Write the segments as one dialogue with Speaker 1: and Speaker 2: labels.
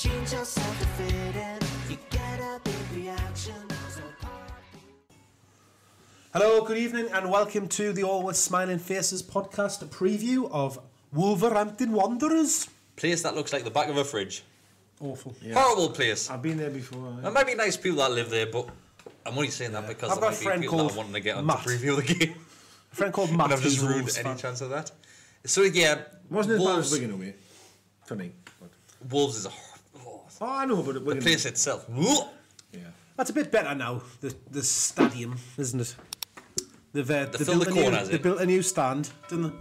Speaker 1: change yourself to fit in. You get a big reaction.
Speaker 2: Hello, good evening, and welcome to the Always Smiling Faces podcast, a preview of Wolverhampton Wanderers.
Speaker 3: Place that looks like the back of a fridge.
Speaker 2: Awful.
Speaker 3: Yeah. Horrible place.
Speaker 4: I've been there before.
Speaker 3: There might be nice people that live there, but I'm only saying that because
Speaker 2: I've
Speaker 3: there
Speaker 2: got a
Speaker 3: might
Speaker 2: friend
Speaker 3: be people that
Speaker 2: called
Speaker 3: are wanting to get on
Speaker 2: Matt.
Speaker 3: to preview the game.
Speaker 2: A friend called Matt.
Speaker 3: And I've just
Speaker 2: who's a
Speaker 3: ruined
Speaker 2: Wolves
Speaker 3: any
Speaker 2: fan.
Speaker 3: chance of that. So yeah,
Speaker 4: Wasn't as bad
Speaker 3: Wolves,
Speaker 4: as Wigan away, for me. But.
Speaker 3: Wolves is a
Speaker 4: Oh, I know, but
Speaker 3: the
Speaker 4: Wigan.
Speaker 3: place itself.
Speaker 4: Yeah.
Speaker 2: That's a bit better now, the stadium, isn't it? They've
Speaker 3: filled the corners
Speaker 2: they
Speaker 3: in.
Speaker 2: built a new stand, didn't they?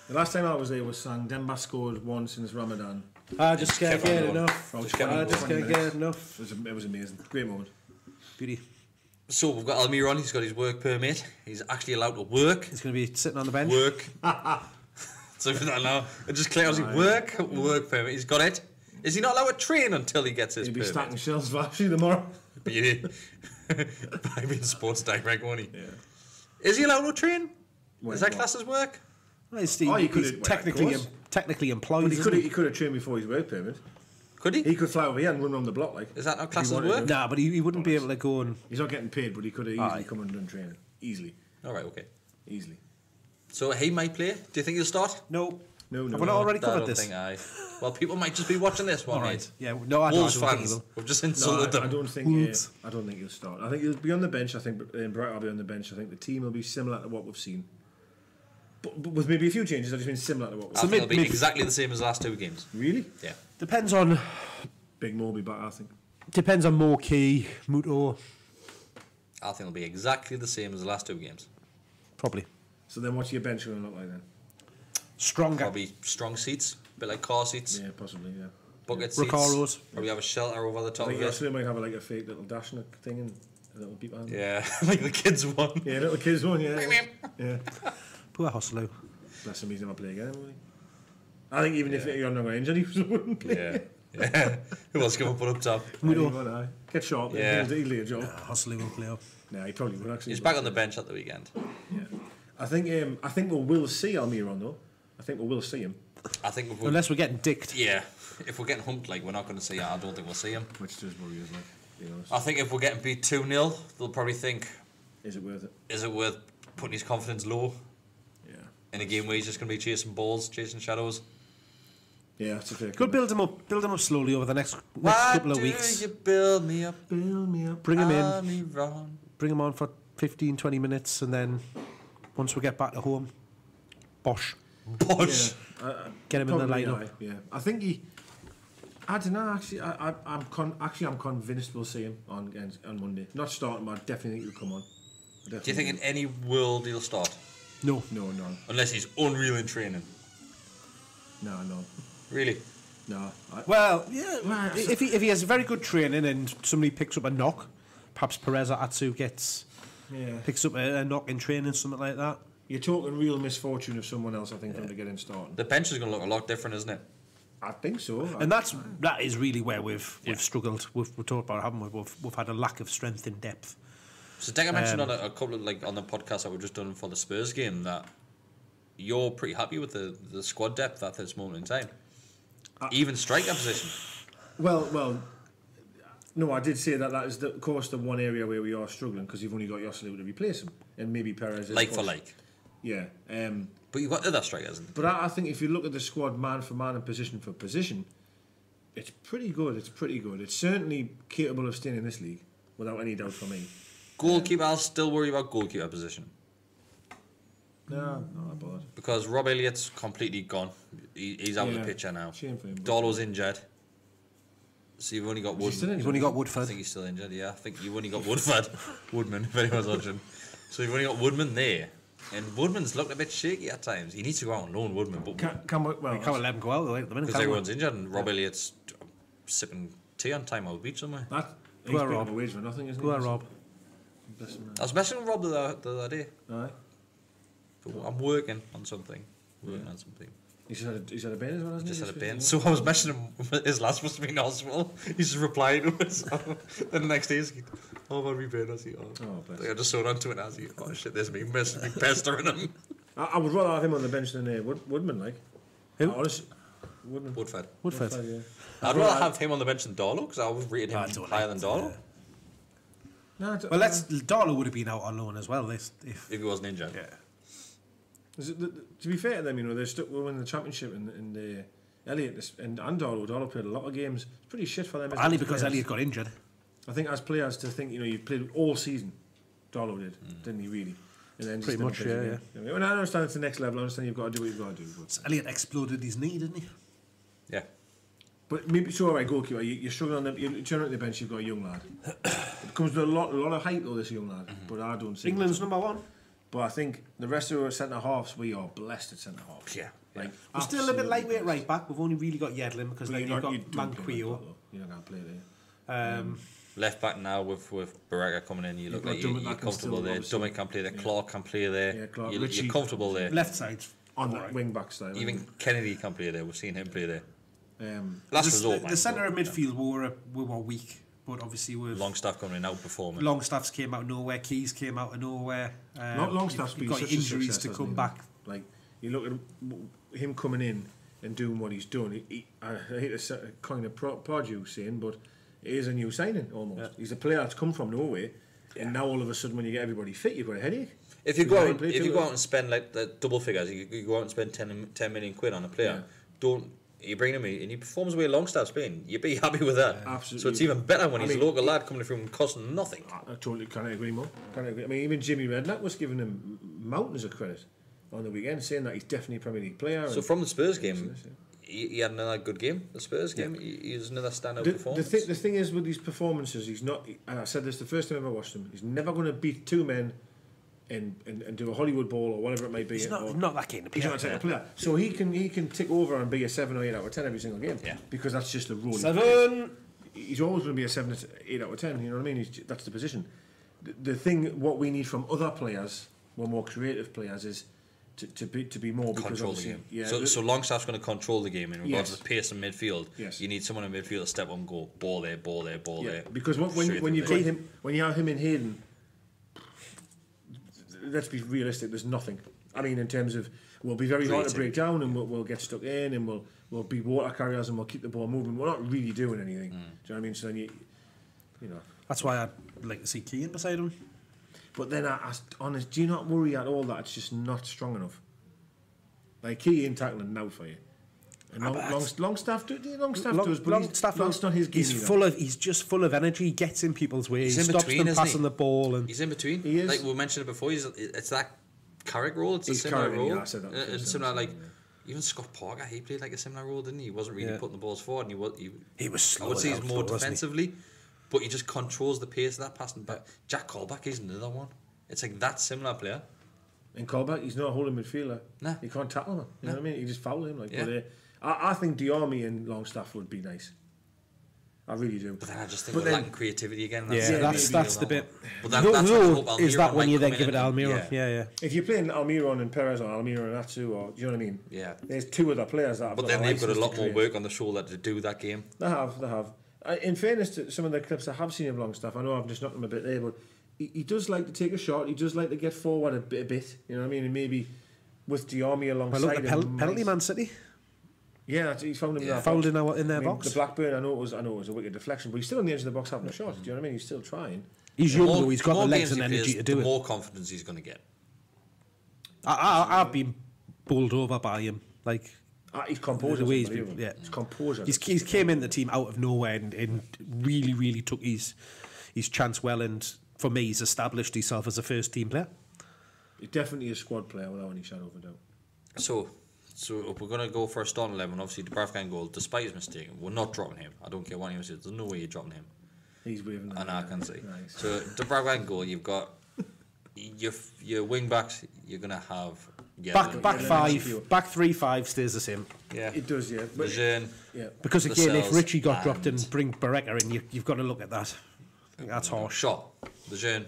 Speaker 4: The last time I was there was sang Demba scored one since Ramadan.
Speaker 2: I just can't
Speaker 3: kept
Speaker 2: get
Speaker 3: on going.
Speaker 2: enough.
Speaker 4: Just
Speaker 2: I
Speaker 4: kept on
Speaker 2: just
Speaker 4: going.
Speaker 2: can't get enough.
Speaker 4: It was amazing. Great moment.
Speaker 2: Beauty.
Speaker 3: So we've got Almiron, he's got his work permit. He's actually allowed to work.
Speaker 2: He's going to be sitting on the bench.
Speaker 3: Work. So for that now, it just clears his work permit. He's got it. Is he not allowed to train until he gets his
Speaker 4: He'll be
Speaker 3: permit?
Speaker 4: stacking shelves for Ashley tomorrow.
Speaker 3: By being sports direct, won't he?
Speaker 4: Yeah.
Speaker 3: Is he allowed to train?
Speaker 4: When,
Speaker 3: Is that
Speaker 4: what?
Speaker 3: class as work?
Speaker 2: Well, he's
Speaker 4: Oh, you could
Speaker 2: he's
Speaker 4: have-
Speaker 2: technically,
Speaker 4: well, of course.
Speaker 2: technically employed.
Speaker 4: But
Speaker 2: isn't
Speaker 4: he could have trained before his work permit.
Speaker 3: Could he?
Speaker 4: He could fly over here and run around the block like.
Speaker 3: Is that not class
Speaker 4: If he
Speaker 3: as
Speaker 4: wanted
Speaker 3: work?
Speaker 4: to.
Speaker 2: Nah, but he wouldn't be able to go and.
Speaker 4: He's not getting paid, but he could have easily come and done training. Easily.
Speaker 3: All right, okay.
Speaker 4: Easily.
Speaker 3: So he might play. Do you think he'll start?
Speaker 2: No.
Speaker 4: No.
Speaker 2: Have we not already
Speaker 3: I
Speaker 2: covered
Speaker 3: don't
Speaker 2: this?
Speaker 3: think I. Well, people might just be watching this one.
Speaker 2: All right.
Speaker 3: Right.
Speaker 2: Yeah. No, I don't,
Speaker 3: Wolves
Speaker 2: I don't think he
Speaker 3: fans,
Speaker 2: will.
Speaker 3: we've just
Speaker 4: No,
Speaker 3: insulted
Speaker 4: I
Speaker 3: them.
Speaker 4: don't think.
Speaker 2: Wolves.
Speaker 4: I don't think he'll start. I think he'll be on the bench. I think Bright will be on the bench. I think the team will be similar to what we've seen, but with maybe a few changes. I've just been similar to what we've
Speaker 3: I
Speaker 4: seen.
Speaker 3: think it'll be
Speaker 2: mid-
Speaker 3: exactly the same as the last two games.
Speaker 4: Really?
Speaker 3: Yeah.
Speaker 2: Depends on
Speaker 4: Big Mo will be back. I think.
Speaker 2: Morkey, Muto,
Speaker 3: I think it'll be exactly the same as the last two games.
Speaker 2: probably
Speaker 4: So then, what's your bench going to look like then?
Speaker 2: stronger.
Speaker 3: Probably strong seats, a bit like car seats,
Speaker 4: Yeah, possibly. Yeah.
Speaker 3: bucket seats.
Speaker 2: Recaros.
Speaker 3: Probably have a shelter over the
Speaker 4: I
Speaker 3: top
Speaker 4: think
Speaker 3: of
Speaker 4: actually
Speaker 3: it.
Speaker 4: might have like a fake little dash thing and a little beep behind.
Speaker 3: Yeah, like the kids one.
Speaker 4: Yeah, little kids one. Yeah. Yeah.
Speaker 2: Poor Hoslo.
Speaker 4: Bless him, he's never play again. Will he? I think even if you're not injured, he wouldn't play.
Speaker 3: Yeah. Yeah. Who else can we put up top?
Speaker 2: Muto.
Speaker 4: Get sharp.
Speaker 3: Yeah.
Speaker 4: He'll do a job.
Speaker 2: Hoslo will play up.
Speaker 4: Nah, he probably would actually.
Speaker 3: He's back on the bench at the weekend.
Speaker 4: Yeah. I think we will see Almiron though. I think we will see him.
Speaker 3: I think if we,
Speaker 2: Unless we're getting dicked.
Speaker 3: yeah, if we're getting humped, like we're not going to see it. I don't think we'll see him.
Speaker 4: Which does worry us, like, to be honest.
Speaker 3: I think if we're getting beat 2-0, they'll probably think,
Speaker 4: Is it worth it?
Speaker 3: is it worth putting his confidence low
Speaker 4: Yeah.
Speaker 3: in a game where he's just going to be chasing balls, chasing shadows?
Speaker 4: Yeah, that's a fair
Speaker 2: Could
Speaker 4: comment.
Speaker 2: build him up slowly over the next
Speaker 3: Why
Speaker 2: couple of
Speaker 3: do
Speaker 2: weeks.
Speaker 3: you build me up?
Speaker 4: Build me up.
Speaker 2: Bring him in.
Speaker 3: Almiron?
Speaker 2: Bring him on for 15, 20 minutes, and then once we get back to home, bosh.
Speaker 3: Bosh.
Speaker 4: Yeah.
Speaker 2: Get him in the
Speaker 4: Probably,
Speaker 2: lineup.
Speaker 4: yeah. I think he. I don't know. Actually, I'm convinced we'll see him on Monday. Not starting, but I definitely think he'll come on.
Speaker 3: Do you think in any world he'll start?
Speaker 2: No.
Speaker 4: No.
Speaker 3: Unless he's unreal in training.
Speaker 4: No.
Speaker 3: Really?
Speaker 4: No.
Speaker 2: Well, yeah. If he has very good training and somebody picks up a knock, perhaps Perez or Atsu picks up a knock in training, something like that.
Speaker 4: You're talking real misfortune of someone else, I think, for him to get him started.
Speaker 3: The bench is going to look a lot different, isn't it?
Speaker 4: I think so.
Speaker 2: And that is really where we've struggled. We've talked about it, haven't we? We've had a lack of strength in depth.
Speaker 3: So Deka mentioned on a couple of, like, on the podcast that we've just done for the Spurs game that you're pretty happy with the squad depth at this moment in time. Even striker position.
Speaker 4: Well, no, I did say that is, of course, the one area where we are struggling because you've only got Yosselu to replace him, and maybe Perez. Is,
Speaker 3: Like for like.
Speaker 4: Yeah.
Speaker 3: But you've got other strikers.
Speaker 4: But I think if you look at the squad man for man and position for position, it's pretty good. It's certainly capable of staying in this league, without any doubt for me.
Speaker 3: Goalkeeper, I'll still worry about goalkeeper position.
Speaker 4: No, not bad.
Speaker 3: Because Rob Elliott's completely gone. He's out of the picture now.
Speaker 4: Shame for him.
Speaker 3: Darlow's injured. So you've only got Woodman.
Speaker 2: You've only got
Speaker 3: I
Speaker 2: Woodford.
Speaker 3: think he's still injured, yeah. I think you've only got Woodford. Woodman, if anyone's watching. So you've only got Woodman there. And Woodman's looked a bit shaky at times. He needs to go out and loan Woodman. But
Speaker 4: Can't
Speaker 2: We can't let him go out though, at the minute.
Speaker 3: because
Speaker 2: can we?
Speaker 3: everyone's injured and Rob Elliott's sipping tea on Time Out Beach somewhere.
Speaker 4: he's
Speaker 2: Go on,
Speaker 4: picking
Speaker 2: Rob.
Speaker 4: up a wage for nothing, isn't
Speaker 2: Go
Speaker 4: he?
Speaker 2: on, Rob.
Speaker 4: Bless him,
Speaker 3: I was messaging with Rob the other day.
Speaker 4: Aye.
Speaker 3: But I'm working on something.
Speaker 4: He's had a bane as well, hasn't he?
Speaker 3: Just had a bane. So I was messaging him. His last must have been in hospital. He's just replying to us. Then the next day he's like, "Oh, my bane." I was like,
Speaker 4: Oh, bless.
Speaker 3: I just saw it on Twitter. I was like, "Oh shit, there's me pestering him."
Speaker 4: I would rather have him on the bench than Woodman, like.
Speaker 2: Who?
Speaker 4: Honestly,
Speaker 3: Woodford.
Speaker 2: Woodford.
Speaker 4: Yeah.
Speaker 3: I'd rather have him on the bench than Darlow because I always rated him
Speaker 2: I don't
Speaker 3: higher
Speaker 2: like
Speaker 3: than Darlow.
Speaker 4: No,
Speaker 2: Well, Darlow would have been out on loan as well. If
Speaker 3: If he wasn't injured.
Speaker 2: yeah.
Speaker 4: To be fair to them, you know, they're stuck winning the championship and the Elliott and Darlow played a lot of games. It's pretty shit for them.
Speaker 2: Only because Elliott got injured.
Speaker 4: I think as players to think, you know, you played all season. Darlow did, didn't he really? And then
Speaker 2: Pretty much, yeah.
Speaker 4: When I understand it's the next level, I understand you've got to do what you've got to do.
Speaker 2: So Elliott exploded his knee, didn't he?
Speaker 3: Yeah.
Speaker 4: But maybe so. Right, goalkeeper, you're struggling on the. You turn at the bench, you've got a young lad. It comes with a lot of height though. This young lad, but I don't see
Speaker 2: England's number one.
Speaker 4: But I think the rest of our centre halves, we are blessed at centre halves.
Speaker 3: Yeah.
Speaker 4: Like,
Speaker 2: We're still a bit lightweight at right back. We've only really got Yedlin because
Speaker 4: But
Speaker 2: then you've got Manquillo.
Speaker 4: You're not going to play there.
Speaker 3: Left back now with Baraka coming in, you look
Speaker 4: got
Speaker 3: like
Speaker 4: Dummett
Speaker 3: you're
Speaker 4: that can
Speaker 3: comfortable
Speaker 4: still
Speaker 3: there.
Speaker 4: obviously-
Speaker 3: Dummett can play there. Clark can play there.
Speaker 4: Yeah, Clark.
Speaker 3: You're
Speaker 4: Richie-
Speaker 3: comfortable there.
Speaker 2: Left side.
Speaker 4: On that wing back style.
Speaker 3: Even Kennedy can play there. We've seen him play there.
Speaker 4: Um,
Speaker 3: Last resort,
Speaker 2: The centre of midfield we were weak, but obviously with
Speaker 3: Longstaff coming in outperforming.
Speaker 2: Longstaffs came out of nowhere, Keys came out of nowhere.
Speaker 4: Longstaff's
Speaker 2: you've
Speaker 4: been
Speaker 2: got
Speaker 4: such a
Speaker 2: injuries
Speaker 4: success,
Speaker 2: to
Speaker 4: hasn't
Speaker 2: come
Speaker 4: he?
Speaker 2: back.
Speaker 4: Like you look at him coming in and doing what he's done. I hate to kind of prod you saying, but it is a new signing almost.
Speaker 2: Yeah.
Speaker 4: He's a player that's come from nowhere, and now all of a sudden when you get everybody fit, you've got a headache.
Speaker 3: If you
Speaker 4: Because
Speaker 3: go
Speaker 4: I
Speaker 3: out,
Speaker 4: played
Speaker 3: if you
Speaker 4: too,
Speaker 3: go out and spend like the double figures, you go out and spend 10 million quid on a player. Don't you bring him in and he performs the way Longstaff's been? You'd be happy with that.
Speaker 4: Absolutely.
Speaker 3: So it's even better when
Speaker 4: I
Speaker 3: he's
Speaker 4: mean,
Speaker 3: a local lad coming from costing nothing.
Speaker 4: I totally can't agree more. Can't agree. I mean, even Jimmy Redknapp was giving him mountains of credit on the weekend, saying that he's definitely a Premier League player.
Speaker 3: So from the Spurs game, he had another good game. The Spurs game, he was another standout performance.
Speaker 4: The thing is with these performances, he's not. And I said this the first time I ever watched him. He's never going to beat two men and do a Hollywood ball or whatever it might be.
Speaker 2: He's
Speaker 4: or,
Speaker 2: not that kind of
Speaker 4: He's
Speaker 2: player.
Speaker 4: not a type of player. So he can tick over and be a 7 or 8 out of 10 every single game.
Speaker 3: Yeah.
Speaker 4: Because that's just the rule.
Speaker 2: 7.
Speaker 4: He's always going to be a 7 to 8 out of 10. You know what I mean? That's the position. The thing, what we need from other players, more creative players, is to be more because
Speaker 3: Control the
Speaker 4: obviously,
Speaker 3: game.
Speaker 4: yeah.
Speaker 3: So Longstaff's going to control the game in regards
Speaker 4: Yes.
Speaker 3: to pace and midfield.
Speaker 4: Yes.
Speaker 3: You need someone in midfield to step up and go ball there, ball there, ball there.
Speaker 4: Because when
Speaker 3: Straight
Speaker 4: you've
Speaker 3: through
Speaker 4: got
Speaker 3: there.
Speaker 4: him, when you have him in Hayden, let's be realistic. There's nothing. I mean, in terms of we'll be very hard to break down, and we'll get stuck in, and we'll be water carriers, and we'll keep the ball moving. We're not really doing anything. Do you know what I mean? So then you know.
Speaker 2: That's why I'd like to see Keane beside him.
Speaker 4: But then, honest, do you not worry at all that it's just not strong enough? Like key in tackling now for you. And Longstaff does, but that's not his game.
Speaker 2: He's just full of energy. He gets in people's way.
Speaker 3: He's
Speaker 2: He
Speaker 3: in
Speaker 2: stops
Speaker 3: between,
Speaker 2: them
Speaker 3: isn't
Speaker 2: passing
Speaker 3: he?
Speaker 2: the ball. And
Speaker 3: He's in between.
Speaker 4: He is.
Speaker 3: Like we mentioned it before. It's that Carrick role. It's a
Speaker 4: He's
Speaker 3: similar
Speaker 4: Carrick,
Speaker 3: role.
Speaker 4: yeah, I said that
Speaker 3: And
Speaker 4: first
Speaker 3: similar,
Speaker 4: time,
Speaker 3: like
Speaker 4: yeah.
Speaker 3: even Scott Parker, he played like a similar role, didn't he? He wasn't really
Speaker 2: Yeah.
Speaker 3: putting the balls forward. And
Speaker 2: he was slow.
Speaker 3: I would say
Speaker 2: as
Speaker 3: he's
Speaker 2: hell,
Speaker 3: more
Speaker 2: wasn't he?
Speaker 3: defensively, but he just controls the pace of that passing back. Jack Colback is another one. It's like that similar player.
Speaker 4: In Colback, he's not a holding midfielder.
Speaker 3: Nah.
Speaker 4: You can't tackle him. You know what I mean? You just foul him. Like,
Speaker 3: Yeah.
Speaker 4: but, I think Diarmi and Longstaff would be nice. I really do.
Speaker 3: But then I just think
Speaker 4: But
Speaker 3: we're
Speaker 4: then-
Speaker 3: lacking creativity again.
Speaker 2: Yeah, that's
Speaker 3: maybe
Speaker 2: the bit.
Speaker 3: But that's why I hope Almiron
Speaker 2: Is that when
Speaker 3: might
Speaker 2: you then
Speaker 3: come
Speaker 2: give
Speaker 3: in
Speaker 2: it to
Speaker 3: and-
Speaker 2: Almiron? Yeah.
Speaker 4: If you're playing Almiron and Perez or Almiron and Atsu, or do you know what I mean?
Speaker 3: Yeah.
Speaker 4: There's two other players that have
Speaker 3: But
Speaker 4: got
Speaker 3: then
Speaker 4: a
Speaker 3: they've got a
Speaker 4: license
Speaker 3: lot
Speaker 4: to
Speaker 3: more
Speaker 4: create.
Speaker 3: work on the shoulder to do that game.
Speaker 4: They have. In fairness to some of the clips I have seen of Longstaff, I know I've just knocked him a bit there, but he does like to take a shot. He does like to get forward a bit. You know what I mean? And maybe with Diarmi alongside
Speaker 2: Well, look, the
Speaker 4: him,
Speaker 2: penalty Man City
Speaker 4: Yeah, he's found him in that
Speaker 2: fouled
Speaker 4: box.
Speaker 2: in their
Speaker 4: I mean,
Speaker 2: box.
Speaker 4: The Blackburn, I know it was a wicked deflection, but he's still on the edge of the box having a shot. Do you know what I mean? He's still trying.
Speaker 2: He's young though. He's got the
Speaker 3: more
Speaker 2: legs
Speaker 3: games
Speaker 2: and
Speaker 3: he
Speaker 2: energy
Speaker 3: plays,
Speaker 2: to do
Speaker 3: the
Speaker 2: it.
Speaker 3: more confidence he's going to get.
Speaker 2: I've been bowled over by him. Like
Speaker 4: His composure,
Speaker 2: the way he's
Speaker 4: unbelievable.
Speaker 2: been, yeah.
Speaker 4: His composure.
Speaker 2: He's came in the team out of nowhere and really took his chance well. And for me, he's established himself as a first team player.
Speaker 4: He's definitely a squad player without any shadow of a doubt.
Speaker 3: So if we're going to go for a starting 11, obviously the Bravkan goal, despite his mistake, we're not dropping him. I don't care what anyone says. There's no way you're dropping him.
Speaker 4: He's waving.
Speaker 3: And I can see.
Speaker 4: Nice.
Speaker 3: So the Bravkan goal, you've got your wing backs. You're going to have
Speaker 2: Back five, back 3-5 stays the same.
Speaker 3: Yeah,
Speaker 4: It does, yeah. But
Speaker 3: Lejeune.
Speaker 4: yeah.
Speaker 2: Because again, if
Speaker 3: Lascelles
Speaker 2: Richie got dropped
Speaker 3: and-
Speaker 2: and bring Barreca in, you've got to look at that. I think that's harsh.
Speaker 3: Shot. Lejeune.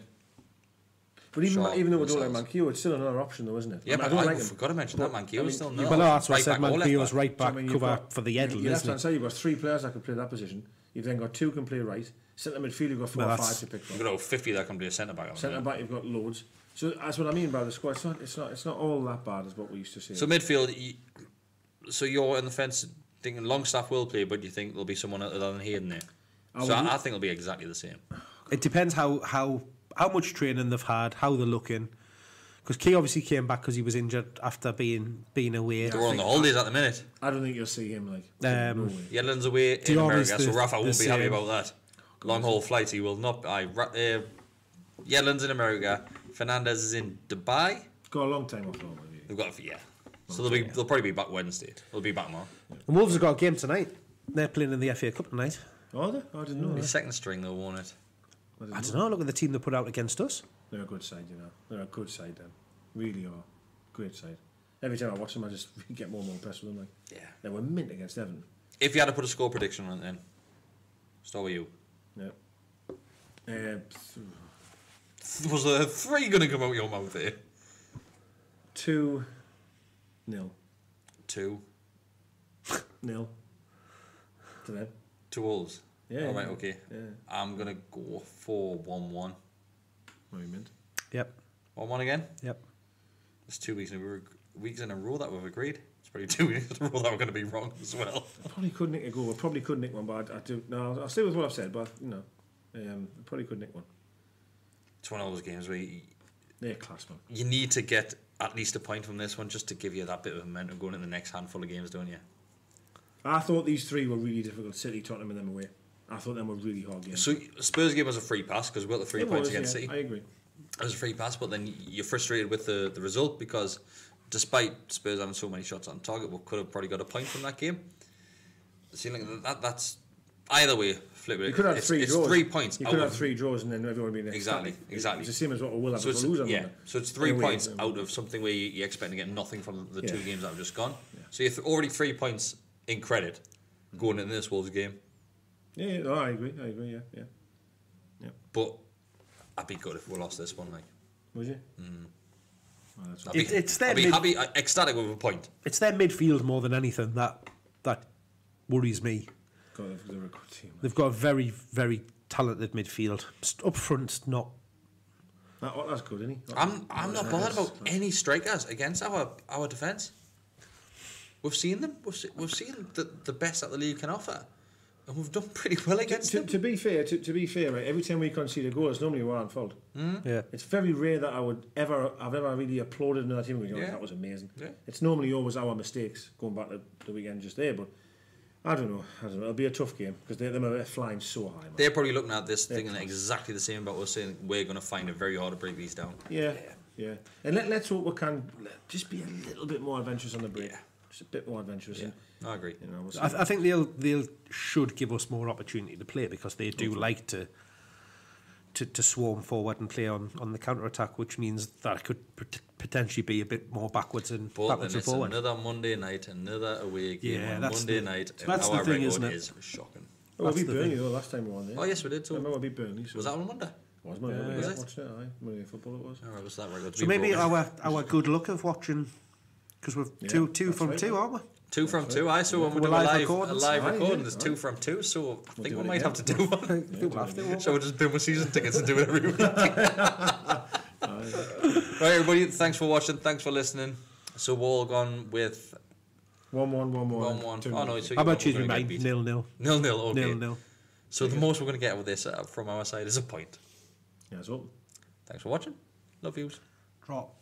Speaker 4: But even
Speaker 3: Shaw,
Speaker 4: though we don't like
Speaker 3: Lascelles.
Speaker 4: Manquillo, it's still another option, though, isn't it?
Speaker 3: Yeah,
Speaker 4: I mean,
Speaker 3: but
Speaker 4: I don't
Speaker 3: I
Speaker 4: like him.
Speaker 3: forgot to mention that
Speaker 4: But,
Speaker 3: Manquillo
Speaker 4: I mean,
Speaker 3: is still
Speaker 2: Well,
Speaker 3: not.
Speaker 2: no, that's what I
Speaker 3: Right
Speaker 2: said.
Speaker 3: back or left
Speaker 2: Manquillo was
Speaker 3: back.
Speaker 2: right back
Speaker 4: I mean, you've
Speaker 2: cover
Speaker 4: got-
Speaker 2: for the Edel,
Speaker 4: Your
Speaker 2: isn't
Speaker 4: left-hand
Speaker 2: he?
Speaker 4: side, you've got three players that can play that position. You've then got two can play right. Centre midfield, you've got four
Speaker 2: Well,
Speaker 4: or five
Speaker 2: that's-
Speaker 4: to pick
Speaker 3: You've
Speaker 4: from.
Speaker 3: got over 50 that can be a centre back.
Speaker 4: Centre back, you've got loads. So that's what I mean by the squad. It's not all that bad as what we used to see.
Speaker 3: So midfield. So you're in the fence. Thinking Longstaff will play, but you think there'll be someone other than Hayden there? I think it'll be exactly the same.
Speaker 2: It depends how much training they've had, how they're looking. Because Key obviously came back because he was injured after being away.
Speaker 3: They're on the holidays at the minute.
Speaker 4: I don't think you'll see him like.
Speaker 3: Yedlin's away in America, so Rafa won't be happy about that. Long haul flights, he will not. Yedlin's in America. Fernandez is in Dubai.
Speaker 4: Got a long time off, though.
Speaker 3: They've got so they'll probably be back Wednesday. They'll be back tomorrow.
Speaker 2: And Wolves have got a game tonight. They're playing in the FA Cup tonight.
Speaker 4: Are they? I didn't know.
Speaker 3: The second string they'll won it.
Speaker 2: I don't know. Look at the team they put out against us.
Speaker 4: They're a good side, you know. They're a good side, then. Really are. Great side. Every time I watch them, I just get more and more impressed with them. Like, they were mint against Everton.
Speaker 3: If you had to put a score prediction on it, then start with you.
Speaker 4: Yeah.
Speaker 3: Was there 3 going to come out your mouth there?
Speaker 4: 2-0.
Speaker 3: 2.
Speaker 4: 0. To them.
Speaker 3: 2 Wolves.
Speaker 4: Yeah.
Speaker 3: All right. Okay.
Speaker 4: Yeah.
Speaker 3: I'm gonna go for 1-1.
Speaker 4: What do you mean?
Speaker 2: Yep.
Speaker 3: 1-1 again.
Speaker 2: Yep.
Speaker 3: It's 2 weeks in a row that we've agreed. It's probably 2 weeks in a row that we're going to be wrong as well.
Speaker 4: I probably could nick a goal. I probably could nick one, but I do. No, I'll stay with what I've said. But I probably could nick one.
Speaker 3: It's one of those games where
Speaker 4: they're class, man.
Speaker 3: You need to get at least a point from this one just to give you that bit of momentum going in the next handful of games, don't you?
Speaker 4: I thought these 3 were really difficult. City, Tottenham, and them away. I thought them were really hard games.
Speaker 3: So Spurs game was a free pass because we got the 3 points against City.
Speaker 4: I agree.
Speaker 3: It was a free pass, but then you're frustrated with the result because despite Spurs having so many shots on target, we could have probably got a point from that game. That's either way. Flip it.
Speaker 4: You could have 3 draws.
Speaker 3: It's 3 points.
Speaker 4: You could have 3 draws and then everyone would be
Speaker 3: exactly.
Speaker 4: It's the same as what we'll have if we lose.
Speaker 3: So it's 3 points out of something where you're expecting to get nothing from the 2 games that have just gone. Yeah. So you're already 3 points in credit going into this Wolves game.
Speaker 4: Yeah, no, I agree. Yeah.
Speaker 3: But I'd be good if we lost this one, like.
Speaker 4: Would you?
Speaker 3: I'd be happy, ecstatic with a point.
Speaker 2: It's their midfield more than anything that worries me.
Speaker 4: God, they're a good team.
Speaker 2: They've got a very, very talented midfield. Up front, not.
Speaker 4: That's good, isn't he?
Speaker 3: I'm not bothered about any strikers against our defence. We've seen them. We've seen the best that the league can offer. And we've done pretty well against them.
Speaker 4: To be fair, right, every time we concede a goal, it's normally our own fault.
Speaker 2: Yeah.
Speaker 4: It's very rare that I've ever really applauded another team. That was amazing. Yeah. It's normally always our mistakes, going back to the weekend just there. But I don't know. It'll be a tough game because they're flying so high. Man.
Speaker 3: They're probably looking at this thinking exactly the same about us, saying we're going to find it very hard to break these down. Yeah. And let's hope we can just be a little bit more adventurous on the break. Yeah. Just a bit more adventurous. Yeah. I agree.
Speaker 2: I think they'll should give us more opportunity to play because they do like to swarm forward and play on the counter attack, which means that it could potentially be a bit more backwards and forward.
Speaker 3: Another Monday night, another away game on Monday night.
Speaker 2: That's the thing, isn't it?
Speaker 3: Is shocking.
Speaker 4: Well, we beat Burnley though last time we won there.
Speaker 3: Oh yes, we did. So
Speaker 4: I remember we beat Burnley.
Speaker 3: Was that on Monday?
Speaker 4: Was Monday?
Speaker 3: Was it?
Speaker 4: Watched it. Monday football it was.
Speaker 3: Oh, right, was that right?
Speaker 2: So maybe our good luck of watching because we're two from two, aren't we?
Speaker 3: 2 from 2. I saw when we do a live recording. There's 2 from 2 , so I think we might have to do one. So we'll just boom with season tickets and do it every week. Right, everybody. Thanks for watching. Thanks for listening. So we're all gone with
Speaker 4: 1-1.
Speaker 3: 1-1. Oh no! So
Speaker 2: how about choosing mine? 0-0.
Speaker 3: 0-0. Okay.
Speaker 2: 0-0.
Speaker 3: So the most we're going to get with this from our side is a point.
Speaker 4: Yeah, so.
Speaker 3: Thanks for watching. Love yous.
Speaker 2: Drop.